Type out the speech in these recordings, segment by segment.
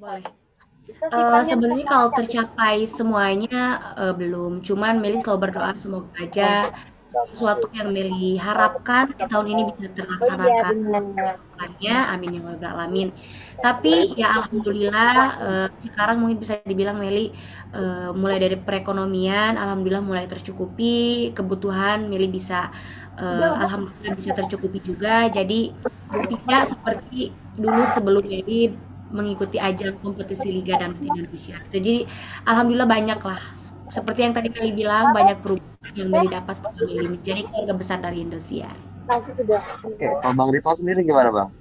Boleh. Sifatnya Sebenarnya kalau menyenangkan gitu. tercapai semuanya, belum, cuman Meli selalu berdoa semoga aja sesuatu yang Meli harapkan di tahun ini bisa Oh iya terlaksanakan benar. harapannya, amin ya rabbal alamin. Tapi ya alhamdulillah, sekarang mungkin bisa dibilang Meli, mulai dari perekonomian alhamdulillah mulai tercukupi, kebutuhan Meli bisa, alhamdulillah bisa tercukupi juga. Jadi tidak seperti dulu sebelum Meli mengikuti ajang kompetisi Liga Dangdut Indonesia. Jadi alhamdulillah banyaklah seperti yang tadi Meli bilang banyak perubahan yang Meli dapat setelah Meli menjadi keluarga besar dari Indosiar. Nanti sudah. Oke, kalau Bang Ridwan sendiri gimana Bang?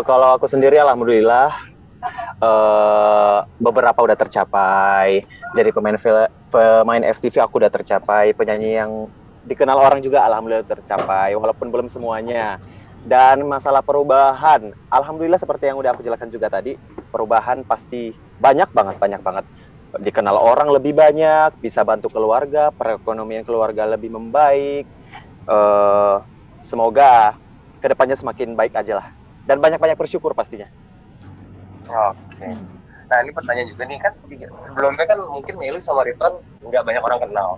Kalau aku sendiri alhamdulillah beberapa udah tercapai. Jadi pemain FTV aku udah tercapai, penyanyi yang dikenal orang juga alhamdulillah tercapai walaupun belum semuanya. Dan masalah perubahan, alhamdulillah seperti yang udah aku jelaskan juga tadi, perubahan pasti banyak banget. Dikenal orang lebih banyak, bisa bantu keluarga, perekonomian keluarga lebih membaik. Eh, Semoga kedepannya semakin baik aja lah. Dan banyak-banyak bersyukur pastinya. Oke. Nah ini pertanyaan juga nih kan sebelumnya kan mungkin Meli sama Ridwan nggak banyak orang kenal.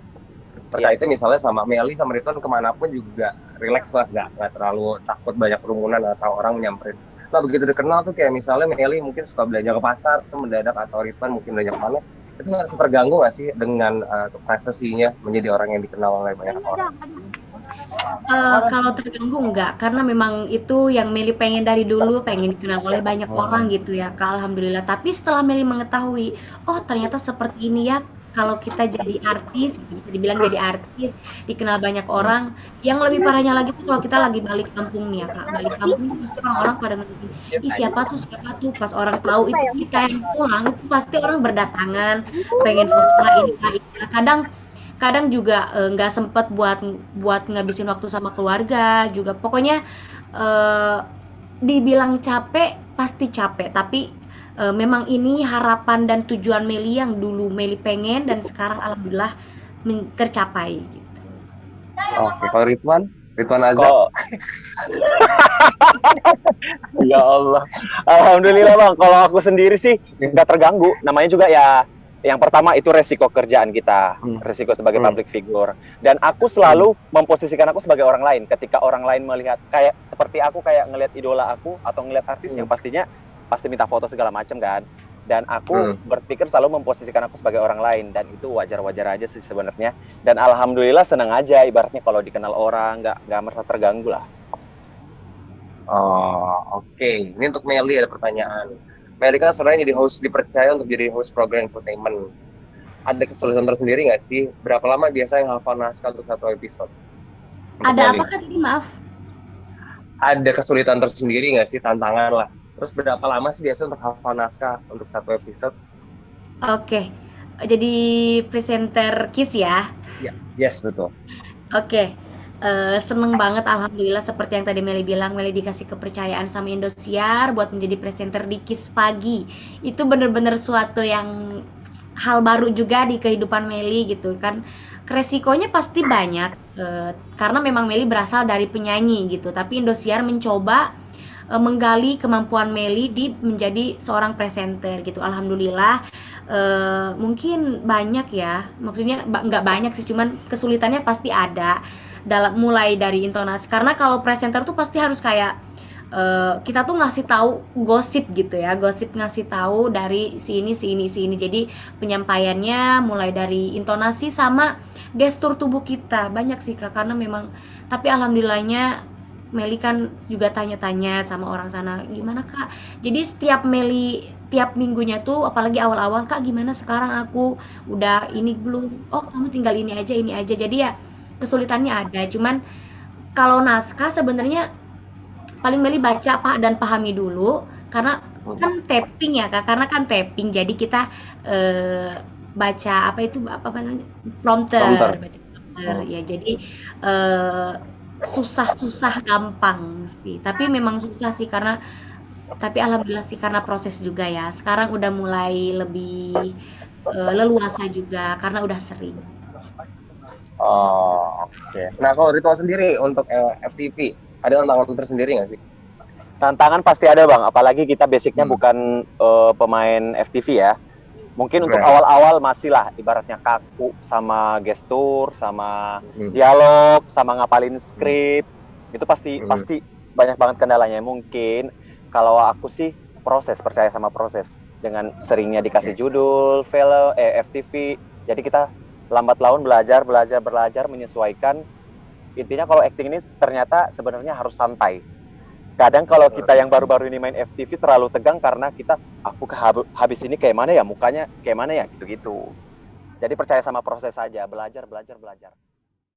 Terkait misalnya sama Meli sama Ridwan kemanapun juga relax lah, nggak terlalu takut banyak kerumunan atau orang nyamperin. Nah begitu dikenal tuh kayak misalnya Meli mungkin suka belanja ke pasar tuh mendadak atau Ridwan mungkin belanja kemana, itu nggak terganggu nggak sih dengan privasinya menjadi orang yang dikenal oleh banyak orang? Kalau terganggu enggak, karena memang itu yang Meli pengen dari dulu, pengen dikenal oleh banyak orang gitu ya, Kak, alhamdulillah. Tapi setelah Meli mengetahui, oh ternyata seperti ini ya kalau kita jadi artis, gitu, bisa dibilang jadi artis, dikenal banyak orang. Yang lebih parahnya lagi tuh kalau kita lagi balik kampung nih ya, Kak, balik kampung pasti orang-orang pada ngeliatin, ih siapa tuh, pas orang tahu itu kita yang pulang, itu pasti orang berdatangan, pengen foto lah ini lah, ini lah. Kadang kadang juga nggak sempet buat buat ngabisin waktu sama keluarga juga pokoknya eh, dibilang capek pasti capek tapi memang ini harapan dan tujuan Meli yang dulu Meli pengen dan sekarang alhamdulillah tercapai gitu. Oke, kalau Ridwan Azhar. Kok ya Allah. Alhamdulillah Bang, kalau aku sendiri sih nggak terganggu. Namanya juga ya yang pertama itu resiko kerjaan kita, resiko sebagai public figure. Dan aku selalu memposisikan aku sebagai orang lain. Ketika orang lain melihat kayak seperti aku kayak ngelihat idola aku atau ngelihat artis yang pastinya pasti minta foto segala macam kan. Dan aku berpikir selalu memposisikan aku sebagai orang lain dan itu wajar-wajar aja sih sebenarnya. Dan alhamdulillah senang aja ibaratnya kalau dikenal orang nggak merasa terganggu lah. Oh, oke. Ini untuk Meli ada pertanyaan. Meli kan sebenarnya jadi host, dipercaya untuk jadi host program infotainment. Ada kesulitan tersendiri nggak sih? Berapa lama biasanya hafal naskah untuk satu episode? Untuk Ada Meli. apa tadi maaf? Ada kesulitan tersendiri nggak sih, tantangan lah? Terus berapa lama sih biasa untuk hafal naskah untuk satu episode? Oke, jadi presenter KIS ya. Ya, yes betul. Oke, seneng banget alhamdulillah seperti yang tadi Meli bilang, Meli dikasih kepercayaan sama Indosiar buat menjadi presenter di KIS Pagi. Itu bener-bener suatu yang hal baru juga di kehidupan Meli gitu kan. Resikonya pasti banyak, karena memang Meli berasal dari penyanyi gitu, tapi Indosiar mencoba menggali kemampuan Meli di menjadi seorang presenter gitu. Alhamdulillah mungkin banyak ya, maksudnya nggak banyak sih, cuman kesulitannya pasti ada dalam mulai dari intonasi. Karena kalau presenter tuh pasti harus kayak kita tuh ngasih tahu gosip gitu ya, gosip ngasih tahu dari sini sini sini. Jadi penyampaiannya mulai dari intonasi sama gestur tubuh kita banyak sih kak, karena memang tapi alhamdulillahnya Meli kan juga tanya-tanya sama orang sana gimana kak. Jadi setiap Meli tiap minggunya tuh apalagi awal-awal kak gimana sekarang aku udah ini belum, oh kamu tinggal ini aja. Jadi ya kesulitannya ada, cuman kalau naskah sebenarnya paling Meli baca pak dan pahami dulu karena kan tapping ya kak, karena kan tapping jadi kita baca apa itu apa namanya prompter, baca prompter ya jadi eh, susah-susah gampang sih, tapi memang susah sih karena tapi alhamdulillah sih karena proses juga ya. Sekarang udah mulai lebih leluasa juga karena udah sering. Oh, oke. Nah, kalau Ritual sendiri untuk FTV, ada tantangan tersendiri nggak sih? Tantangan pasti ada bang, apalagi kita basicnya Hmm. bukan pemain FTV ya. Mungkin untuk Right. awal-awal masih lah, ibaratnya kaku sama gestur, sama Hmm. dialog, sama ngapalin skrip, itu pasti Hmm. pasti banyak banget kendalanya. Mungkin kalau aku sih percaya sama proses. Dengan seringnya dikasih judul, film, FTV, jadi kita lambat laun belajar, menyesuaikan. Intinya kalau acting ini ternyata sebenarnya harus santai. Kadang kalau kita yang baru-baru ini main FTV terlalu tegang karena kita habis ini kayak mana ya, mukanya kayak mana ya, gitu-gitu. Jadi percaya sama proses saja, belajar.